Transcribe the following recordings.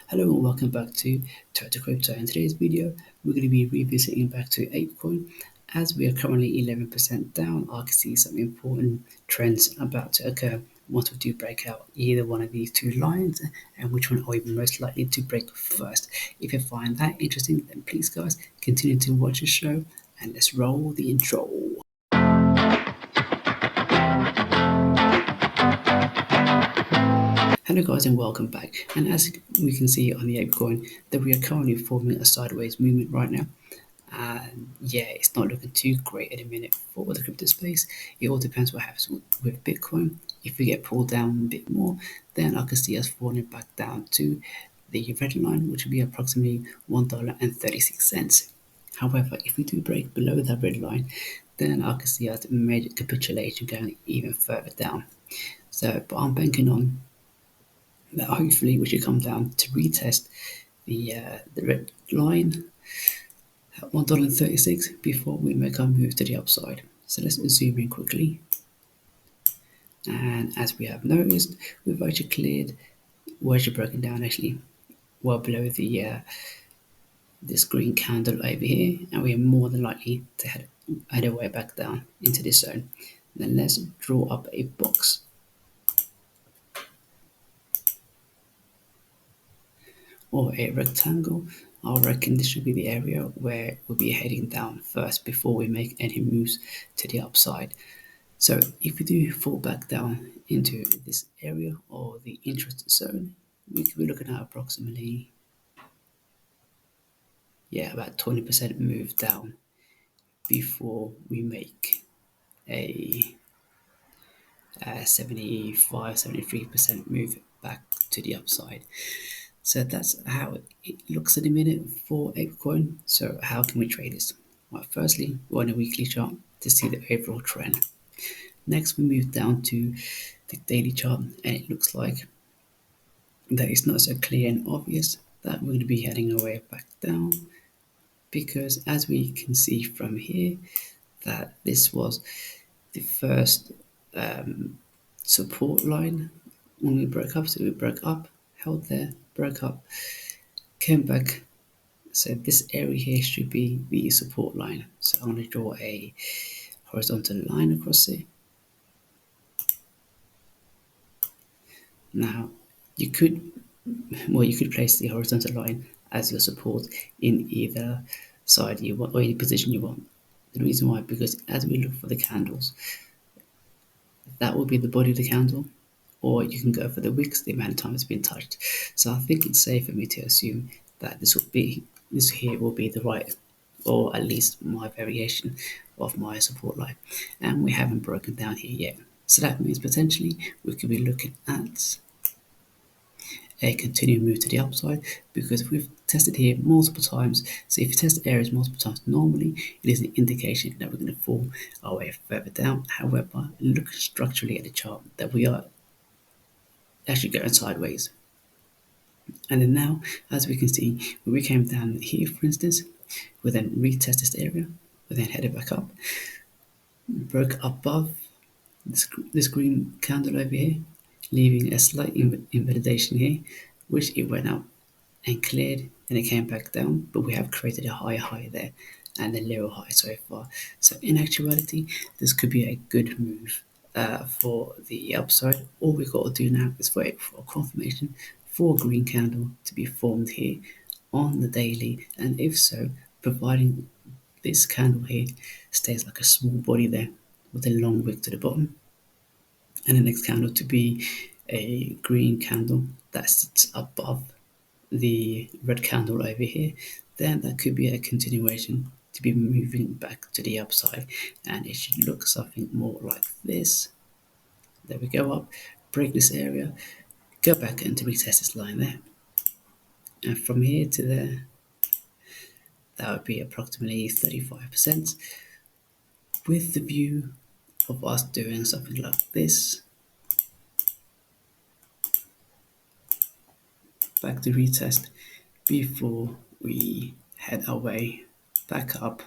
Hello and welcome back to Total Crypto. In today's video, we're going to be revisiting back to APE coin. As we are currently 11% down, I can see some important trends about to occur once we do break out either one of these two lines, and which one are we most likely to break first. If you find that interesting, then please guys continue to watch the show and let's roll the intro. Hello guys and welcome back, and as we can see on the APE coin that we are currently forming a sideways movement right now, and yeah, it's not looking too great at the minute for the crypto space. It all depends what happens with Bitcoin. If we get pulled down a bit more, then I can see us falling back down to the red line, which would be approximately $1.36. However, if we do break below that red line, then I can see us major capitulation going even further down. But I'm banking on that hopefully we should come down to retest the red line at $1.36 before we make our move to the upside. So let's zoom in quickly. And as we have noticed, we've actually cleared, we're actually broken down actually well below this green candle over here, and we are more than likely to head our way back down into this zone. Then let's draw up a box or a rectangle. I reckon this should be the area where we'll be heading down first before we make any moves to the upside. So if we do fall back down into this area or the interest zone, we could be looking at approximately, about 20% move down before we make a 73% move back to the upside. So that's how it looks at the minute for APE coin. So how can we trade this? Well, firstly, we're on a weekly chart to see the overall trend. Next, we move down to the daily chart, and it looks like that it's not so clear and obvious that we're going to be heading our way back down, because as we can see from here, that this was the first support line when we broke up. So we broke up, held there, broke up, came back. So this area here should be the support line. So I'm going to draw a horizontal line across it. Now you could place the horizontal line as your support in either side you want or any position you want. The reason why, because as we look for the candles, that will be the body of the candle, or you can go for the wicks, the amount of time it's been touched. So I think it's safe for me to assume that this here will be the right, or at least my variation of my support line, and we haven't broken down here yet. So that means potentially we could be looking at a continued move to the upside, because we've tested here multiple times. So if you test areas multiple times, normally it is an indication that we're going to fall our way further down. However, look structurally at the chart that we are actually going sideways. And then now, as we can see, when we came down here, for instance, we then retest this area, we then headed back up, broke above this green candle over here, leaving a slight invalidation here, which it went up and cleared, and it came back down, but we have created a higher high there and a lower high so far. So in actuality, this could be a good move for the upside. All we've got to do now is wait for confirmation for a green candle to be formed here on the daily, and if so, providing this candle here stays like a small body there with a long wick to the bottom, and the next candle to be a green candle that sits above the red candle over here, then that could be a continuation to be moving back to the upside, and it should look something more like this. There we go, up, break this area, go back and to retest this line there, and from here to there, that would be approximately 35%, with the view of us doing something like this, back to retest before we head our way back up,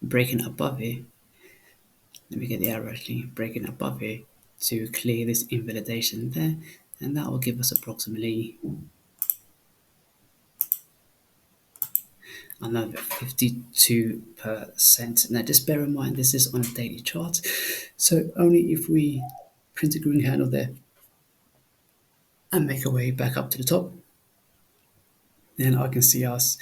breaking above here. Let me get the arrow actually, breaking above here to clear this invalidation there, and that will give us approximately another 52%. Now just bear in mind this is on a daily chart, so only if we print a green candle there and make our way back up to the top, then I can see us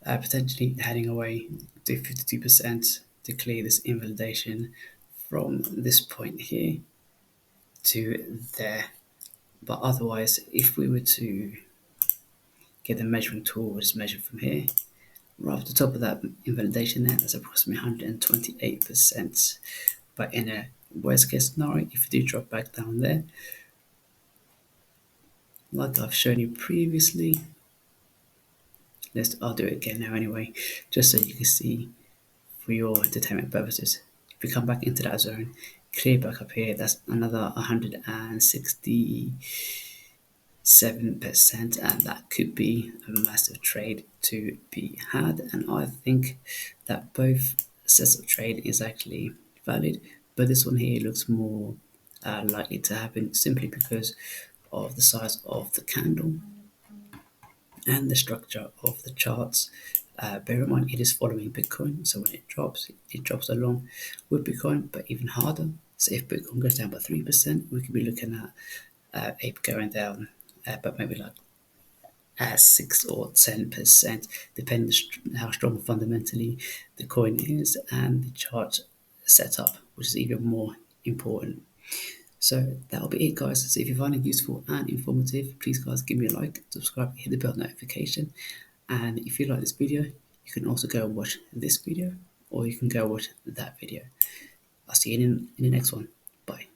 potentially heading away to 52% to clear this invalidation from this point here to there. But otherwise, if we were to get the measuring tool, which is measured from here, right off the top of that invalidation there, that's approximately 128%. But in a worst case scenario, if you do drop back down there, like I've shown you previously, I'll do it again now anyway, just so you can see for your entertainment purposes. If we come back into that zone, clear back up here, that's another 167%, and that could be a massive trade to be had. And I think that both sets of trade is actually valid, but this one here looks more likely to happen simply because of the size of the candle and the structure of the charts. Bear in mind it is following Bitcoin, so when it drops along with Bitcoin, but even harder. So if Bitcoin goes down by 3%, we could be looking at APE going down, but maybe like 6 or 10%, depending how strong fundamentally the coin is and the chart setup, which is even more important. So that'll be it, guys. So if you find it useful and informative, please guys give me a like, subscribe, hit the bell notification. And if you like this video, you can also go and watch this video, or you can go watch that video. I'll see you in the next one. Bye.